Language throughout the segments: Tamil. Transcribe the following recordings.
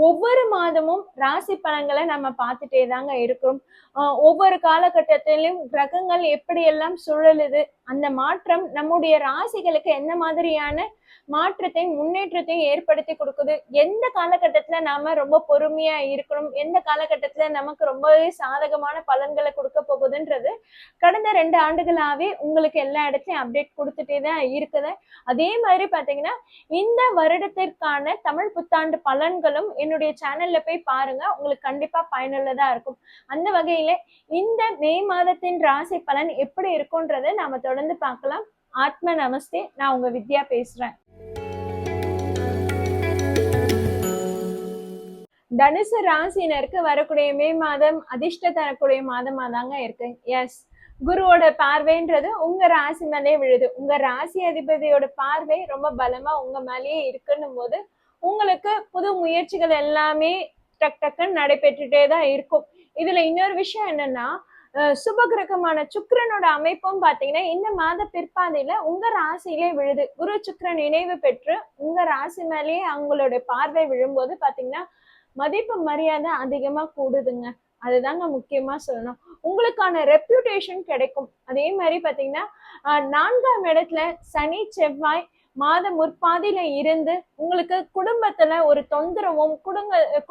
ஒவ்வொரு மாதமும் ராசி பலன்களை நம்ம பார்த்துட்டே தாங்க இருக்கிறோம். ஒவ்வொரு காலகட்டத்திலும் கிரகங்கள் எப்படியெல்லாம் சுழலுது, அந்த மாற்றம் நம்முடைய ராசிகளுக்கு என்ன மாதிரியான மாற்றத்தையும் முன்னேற்றத்தையும் ஏற்படுத்தி கொடுக்குது, எந்த காலகட்டத்துல நாம ரொம்ப பொறுமையா இருக்கணும், எந்த காலகட்டத்துல நமக்கு ரொம்பவே சாதகமான பலன்களை கொடுக்க போகுதுன்றது கடந்த 2 ஆண்டுகளாவே உங்களுக்கு எல்லா இடத்துலயும் அப்டேட் கொடுத்துட்டே தான் இருக்குது. அதே மாதிரி பாத்தீங்கன்னா இந்த வருடத்திற்கான தமிழ் புத்தாண்டு பலன்களும் என்னுடைய சேனல்ல போய் பாருங்க, உங்களுக்கு கண்டிப்பா பயனுள்ளதா இருக்கும். அந்த வகையில இந்த மே மாதத்தின் ராசி பலன் எப்படி இருக்கும்ன்றதை நாம தொடர்ந்து பார்க்கலாம். ஆத்ம நமஸ்தே, நான் உங்க வித்யா பேசுறேன். தனுசு ராசினருக்கு வரக்கூடிய மே மாதம் அதிர்ஷ்ட தரக்கூடிய மாதமா தாங்க இருக்கு. எஸ், குருவோட பார்வைன்றது உங்க ராசி மேலே விழுது. உங்க ராசி அதிபதியோட பார்வை ரொம்ப பலமா உங்க மேலேயே இருக்குன்னும் போது உங்களுக்கு புது முயற்சிகள் எல்லாமே டக் டக்குன்னு நடைபெற்றுட்டே தான் இருக்கும். இதுல இன்னொரு விஷயம் என்னன்னா, சுபகிரகமான சுக்கிரனோட அமைப்பும் பாத்தீங்கன்னா இந்த மாத பிற்பாதையில உங்க ராசியிலே விழுது. குரு சுக்கிரன் இணைவு பெற்று உங்க ராசி மேலேயே அவங்களோட பார்வை விழும்போது பாத்தீங்கன்னா மதிப்பு மரியாதை அதிகமா கூடுதுங்க. அதுதாங்க முக்கியமா சொல்லணும். உங்களுக்கான ரெப்யூட்டேஷன் கிடைக்கும். அதே மாதிரி பாத்தீங்கன்னா 4ஆம் இடத்துல சனி செவ்வாய் மாத முற்பாதியில இருந்து உங்களுக்கு குடும்பத்துல ஒரு தொந்தரவும்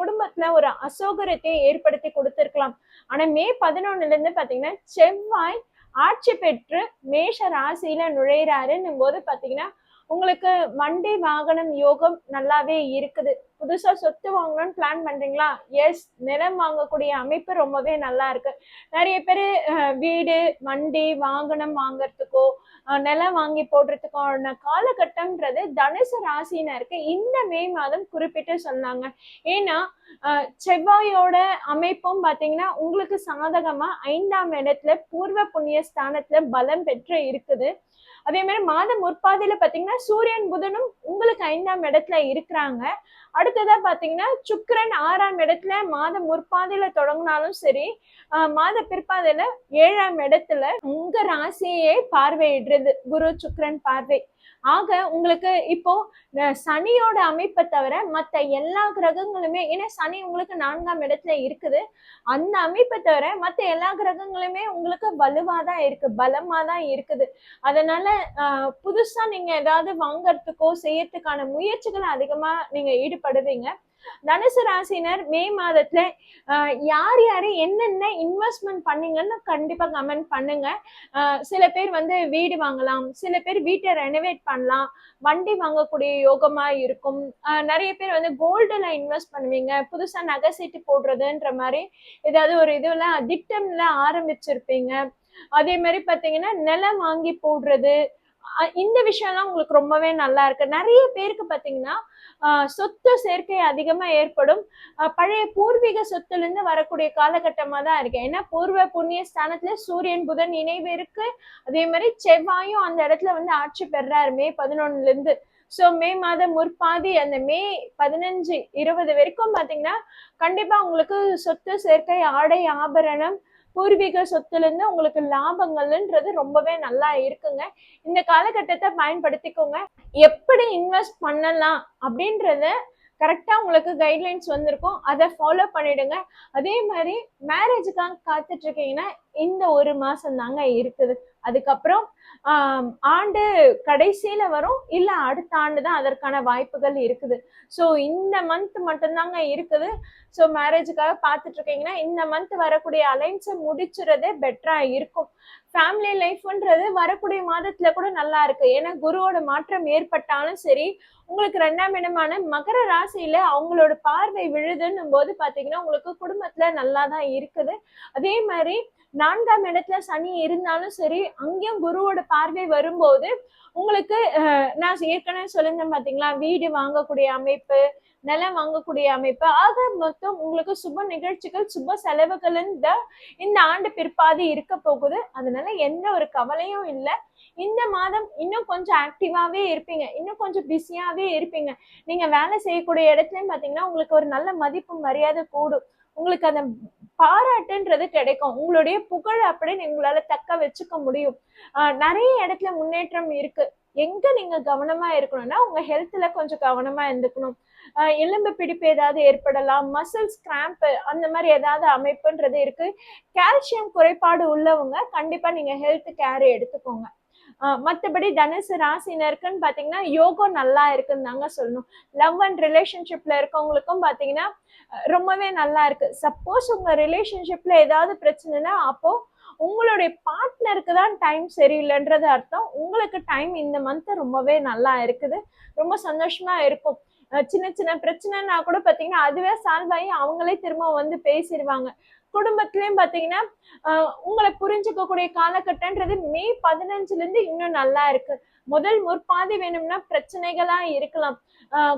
குடும்பத்துல ஒரு அசௌகரியத்தையும் ஏற்படுத்தி கொடுத்திருக்கலாம். ஆனா மே 11ல இருந்து பாத்தீங்கன்னா செவ்வாய் ஆட்சி பெற்று மேஷ ராசியில நுழையிறாருன்னும் போது பாத்தீங்கன்னா உங்களுக்கு வண்டி வாகனம் யோகம் நல்லாவே இருக்குது. புதுசா சொத்து வாங்கணும்னு பிளான் பண்றீங்களா? எஸ், நிலம் வாங்கக்கூடிய அமைப்பு ரொம்பவே நல்லா இருக்கு. நிறைய பேர் வீடு வண்டி வாகனம் வாங்கறதுக்கோ நிலம் வாங்கி போடுறதுக்கான காலகட்டம்ன்றது தனுசு ராசினருக்கு இந்த மே மாதம் குறிப்பிட்டு சொன்னாங்க. ஏன்னா செவ்வாயோட அமைப்பும் பாத்தீங்கன்னா உங்களுக்கு சாதகமா 5ஆம் இடத்துல பூர்வ புண்ணிய ஸ்தானத்துல பலம் பெற்று இருக்குது. அதே மாதிரி மாதம் முற்பாதையில பாத்தீங்கன்னா சூரியன் புதனும் உங்களுக்கு 5ஆம் இடத்துல இருக்கிறாங்க. அடுத்ததா பாத்தீங்கன்னா சுக்கிரன் 6ஆம் இடத்துல மாதம் முற்பாதையில தொடங்கினாலும் சரி, மாத பிற்பாதையில 7ஆம் இடத்துல உங்க ராசியே பார்வையிடுறது குரு சுக்கிரன் பார்வை. ஆக உங்களுக்கு இப்போ சனியோட அமைப்பை தவிர மற்ற எல்லா கிரகங்களுமே, ஏன்னா சனி உங்களுக்கு 4ஆம் இடத்துல இருக்குது, அந்த அமைப்பை தவிர மற்ற எல்லா கிரகங்களுமே உங்களுக்கு வலுவாதான் இருக்கு, பலமா தான் இருக்குது. அதனால புதுசா நீங்க ஏதாவது வாங்கறதுக்கோ செய்யறதுக்கான முயற்சிகள் அதிகமா நீங்க ஈடுபடுவீங்க. தனுசு ராசினர் மே மாதத்துல யார் யாரு என்னென்ன இன்வெஸ்ட்மெண்ட் பண்ணீங்கன்னு கண்டிப்பா கமெண்ட் பண்ணுங்க. சில பேர் வீடு வாங்கலாம், சில பேர் வீட்டை ரெனோவேட் பண்ணலாம், வண்டி வாங்கக்கூடிய யோகமா இருக்கும். நிறைய பேர் கோல்டுல இன்வெஸ்ட் பண்ணுவீங்க, புதுசா நகை சீட்டு போடுறதுன்ற மாதிரி ஏதாவது ஒரு இதுல திட்டம்ல ஆரம்பிச்சிருப்பீங்க. அதே மாதிரி பாத்தீங்கன்னா நிலம் வாங்கி போடுறது, இந்த விஷயம்லாம் உங்களுக்கு ரொம்பவே நல்லா இருக்கு. நிறைய பேருக்கு பாத்தீங்கன்னா சொத்து சேர்க்கை அதிகமா ஏற்படும். பழைய பூர்வீக சொத்துல இருந்து வரக்கூடிய காலகட்டமா தான் இருக்கு. ஏன்னா பூர்வ புண்ணிய ஸ்தானத்துல சூரியன் புதன் இணைவு இருக்கு. அதே மாதிரி செவ்வாயும் அந்த இடத்துல ஆட்சி பெறாரு மே 11ல இருந்து. சோ மே மாதம் முற்பாதி அந்த மே 15 20 வரைக்கும் பாத்தீங்கன்னா கண்டிப்பா உங்களுக்கு சொத்து சேர்க்கை, ஆடை ஆபரணம், பூர்வீக சொத்துல இருந்து உங்களுக்கு லாபங்கள்ன்றது ரொம்பவே நல்லா இருக்குங்க. இந்த காலகட்டத்தை பயன்படுத்திக்கோங்க. எப்படி இன்வெஸ்ட் பண்ணலாம் அப்படின்றத கரெக்டா உங்களுக்கு கைட்லைன்ஸ் வந்திருக்கும், அதை ஃபாலோ பண்ணிடுங்க. அதே மாதிரி மேரேஜுக்காக காத்துட்டு இருக்கீங்கன்னா இந்த ஒரு மாசம் தாங்க இருக்குது. அதுக்கப்புறம் ஆண்டு கடைசியில வரும், இல்ல அடுத்த ஆண்டு தான் அதற்கான வாய்ப்புகள் இருக்குது. ஸோ இந்த மந்த் மட்டும்தாங்க இருக்குது. ஸோ மேரேஜுக்காக பார்த்துட்டு இருக்கீங்கன்னா இந்த மந்த் வரக்கூடிய அலைன்ஸை முடிச்சுறதே பெட்டரா இருக்கும். ஃபேமிலி லைஃப்ன்றது வரக்கூடிய மாதத்துல கூட நல்லா இருக்கு. ஏன்னா குருவோட மாற்றம் ஏற்பட்டாலும் சரி, உங்களுக்கு 2ஆம் இடமான மகர ராசியில அவங்களோட பார்வை விழுதுன்னும் போது பாத்தீங்கன்னா உங்களுக்கு குடும்பத்துல நல்லா தான் இருக்குது. அதே மாதிரி 4ஆம் இடத்துல சனி இருந்தாலும் சரி, அங்கேயும் குருவோட பார்வை வரும்போது உங்களுக்கு நான் ஏற்கனவே சொல்லியிருந்தேன் பாத்தீங்களா, வீடு வாங்கக்கூடிய அமைப்பு, நிலம் வாங்கக்கூடிய அமைப்பு, ஆக மொத்தம் உங்களுக்கு சுப நிகழ்ச்சிகள் சுப செலவுகள் இந்த ஆண்டு பிற்பாதி இருக்க போகுது. அதனால எந்த ஒரு கவலையும் இல்லை. இந்த மாதம் இன்னும் கொஞ்சம் ஆக்டிவாவே இருப்பீங்க, இன்னும் கொஞ்சம் பிஸியாவே இருப்பீங்க. நீங்க வேலை செய்யக்கூடிய இடத்துலயும் பாத்தீங்கன்னா உங்களுக்கு ஒரு நல்ல மதிப்பு மரியாதை கூடும். உங்களுக்கு அந்த பாராட்டுன்றது கிடைக்கும். உங்களுடைய புகழ் அப்படின்னு உங்களால தக்க வச்சுக்க முடியும். நிறைய இடத்துல முன்னேற்றம் இருக்கு. எங்க நீங்க கவனமா இருக்கணும்னா உங்க ஹெல்த்ல கொஞ்சம் கவனமா இருந்துக்கணும். எலும்பு பிடிப்பு ஏதாவது ஏற்படலாம், மசில்ஸ் கிராம்ப் அந்த மாதிரி ஏதாவது அமைப்புன்றது இருக்கு. கால்சியம் குறைபாடு உள்ளவங்க கண்டிப்பா நீங்க ஹெல்த் கேர் எடுத்துக்கோங்க. மத்தபடி தனுசு ராசினருக்குன்னு பாத்தீங்கன்னா யோகம் நல்லா இருக்குன்னு தாங்க சொல்லணும். லவ் அண்ட் ரிலேஷன்ஷிப்ல இருக்கவங்களுக்கும் பாத்தீங்கன்னா ரொம்பவே நல்லா இருக்கு. சப்போஸ் உங்க ரிலேஷன்ஷிப்ல ஏதாவது பிரச்சனைனா அப்போ உங்களுடைய பார்ட்னருக்கு தான் டைம் சரியில்லைன்றது அர்த்தம். உங்களுக்கு டைம் இந்த மந்த் ரொம்பவே நல்லா இருக்குது, ரொம்ப சந்தோஷமா இருக்கும். சின்ன சின்ன பிரச்சனைனா கூட பாத்தீங்கன்னா அதுவே சால்வ் ஆகி அவங்களே திரும்ப வந்து பேசிடுவாங்க. குடும்பத்திலயும் பாத்தீங்கன்னா உங்களை புரிஞ்சுக்கக்கூடிய காலகட்டன்றது மே 15ல இருந்து இன்னும் நல்லா இருக்கு. முதல் முற்பாதி வேணும்னா பிரச்சனைகளா இருக்கலாம்.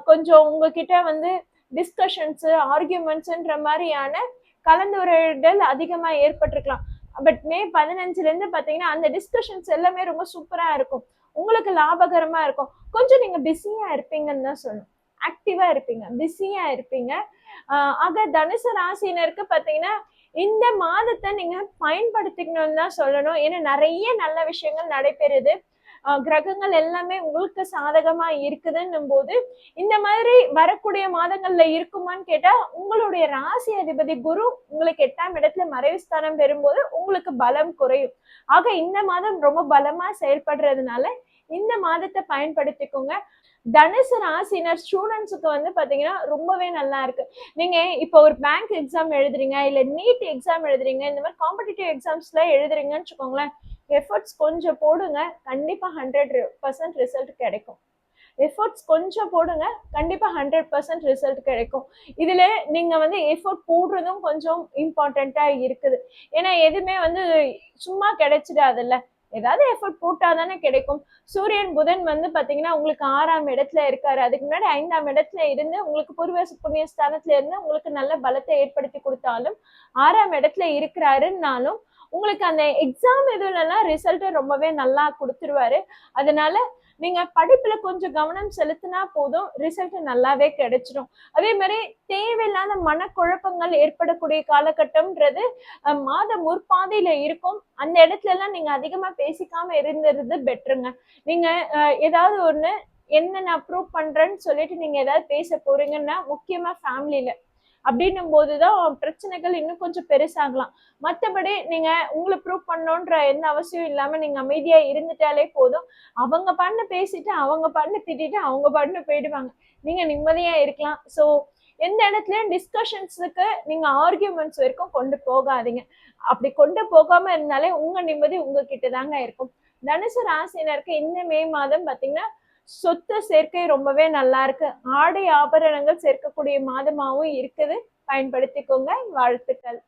கொஞ்சம் உங்ககிட்ட வந்து டிஸ்கஷன்ஸ், ஆர்கியூமெண்ட்ஸ்ன்ற மாதிரியான கலந்துரையாடல் அதிகமா ஏற்பட்டிருக்கலாம். பட் மே 15ல இருந்து பாத்தீங்கன்னா அந்த டிஸ்கஷன்ஸ் எல்லாமே ரொம்ப சூப்பரா இருக்கும், உங்களுக்கு லாபகரமா இருக்கும். கொஞ்சம் நீங்க பிஸியா இருப்பீங்கன்னு தான் சொல்லணும். ஆக்டிவா இருப்பீங்க, பிஸியா இருப்பீங்க. ஆக தனுசு ராசினருக்கு பாத்தீங்கன்னா இந்த மாதத்தை நீங்க பயன்படுத்திக்கணும்னு தான் சொல்லணும். ஏன்னா நிறைய நல்ல விஷயங்கள் நடைபெறுது, கிரகங்கள் எல்லாமே உங்களுக்கு சாதகமா இருக்குதுன்னும் போது இந்த மாதிரி வரக்கூடிய மாதங்கள்ல இருக்குமான்னு கேட்டா உங்களுடைய ராசி அதிபதி குரு உங்களுக்கு 8ஆம் இடத்துல மறைவு ஸ்தானம் பெறும்போது உங்களுக்கு பலம் குறையும். ஆக இந்த மாதம் ரொம்ப பலமா செயல்படுறதுனால இந்த மாதத்தை பயன்படுத்திக்கோங்க. தனுசு ராசினர் ஸ்டூடெண்ட்ஸுக்கு வந்து பாத்தீங்கன்னா ரொம்பவே நல்லா இருக்கு. நீங்க இப்போ ஒரு பேங்க் எக்ஸாம் எழுதுறீங்க, இல்ல நீட் எக்ஸாம் எழுதுறீங்க, இந்த மாதிரி காம்படிட்டிவ் எக்ஸாம்ஸ்ல எழுதுறீங்கன்னு வச்சுக்கோங்களேன், எஃபர்ட்ஸ் கொஞ்சம் போடுங்க, கண்டிப்பா 100% ரிசல்ட் கிடைக்கும். எஃபர்ட்ஸ் கொஞ்சம் போடுங்க, கண்டிப்பா 100% ரிசல்ட் கிடைக்கும். இதுல நீங்க வந்து எஃபர்ட் போடுறதும் கொஞ்சம் இம்பார்ட்டண்டா இருக்குது. ஏன்னா எதுவுமே வந்து சும்மா கிடைச்சிடாதுல்ல, ஏதாவது எஃபர்ட் போட்டாதானே கிடைக்கும். சூரியன் புதன் வந்து பாத்தீங்கன்னா உங்களுக்கு 6ஆம் இடத்துல இருக்காரு. அதுக்கு முன்னாடி 5ஆம் இடத்துல இருந்து உங்களுக்கு பூர்வ புண்ணிய ஸ்தானத்துல இருந்து உங்களுக்கு நல்ல பலத்தை ஏற்படுத்தி கொடுத்தாலும் 6ஆம் இடத்துல இருக்கிறாருன்னாலும் உங்களுக்கு அந்த எக்ஸாம் இதுலலாம் ரிசல்ட் ரொம்பவே நல்லா கொடுத்துருவாரு. அதனால நீங்க படிப்புல கொஞ்சம் கவனம் செலுத்தினா போதும், ரிசல்ட் நல்லாவே கிடைச்சிடும். அதே மாதிரி தேவையில்லாத மனக்குழப்பங்கள் ஏற்படக்கூடிய காலகட்டம்ன்றது மாத முற்பாதையில இருக்கும். அந்த இடத்துல எல்லாம் நீங்க அதிகமா பேசிக்காம இருந்துறது பெட்டருங்க. நீங்க ஏதாவது ஒண்ணு என்ன நான் ப்ரூவ் பண்றேன்னு சொல்லிட்டு நீங்க ஏதாவது பேச போறீங்கன்னா முக்கியமா ஃபேமிலியில அப்படின்னும் போதுதான் பிரச்சனைகள் இன்னும் கொஞ்சம் பெருசாகலாம். மற்றபடி நீங்க உங்களை ப்ரூவ் பண்ணணுன்ற எந்த அவசியம் இல்லாம நீங்க அமைதியா இருந்துட்டாலே போதும். அவங்க பண்ண பேசிட்டு அவங்க பண்ண திட்டிட்டு அவங்க பண்ண போயிடுவாங்க, நீங்க நிம்மதியா இருக்கலாம். ஸோ எந்த இடத்துலயும் டிஸ்கஷன்ஸுக்கு நீங்க ஆர்கியூமெண்ட்ஸ் வரைக்கும் கொண்டு போகாதீங்க. அப்படி கொண்டு போகாம இருந்தாலே உங்க நிம்மதி உங்ககிட்ட தாங்க இருக்கும். தனுசு ராசினருக்கு இந்த மே மாதம் பாத்தீங்கன்னா சொத்து சேர்க்கை ரொம்பவே நல்லா இருக்கு. ஆடை ஆபரணங்கள் சேர்க்கக்கூடிய மாதமாவும் இருக்குது. பயன்படுத்திக்கோங்க. வாழ்த்துக்கள்.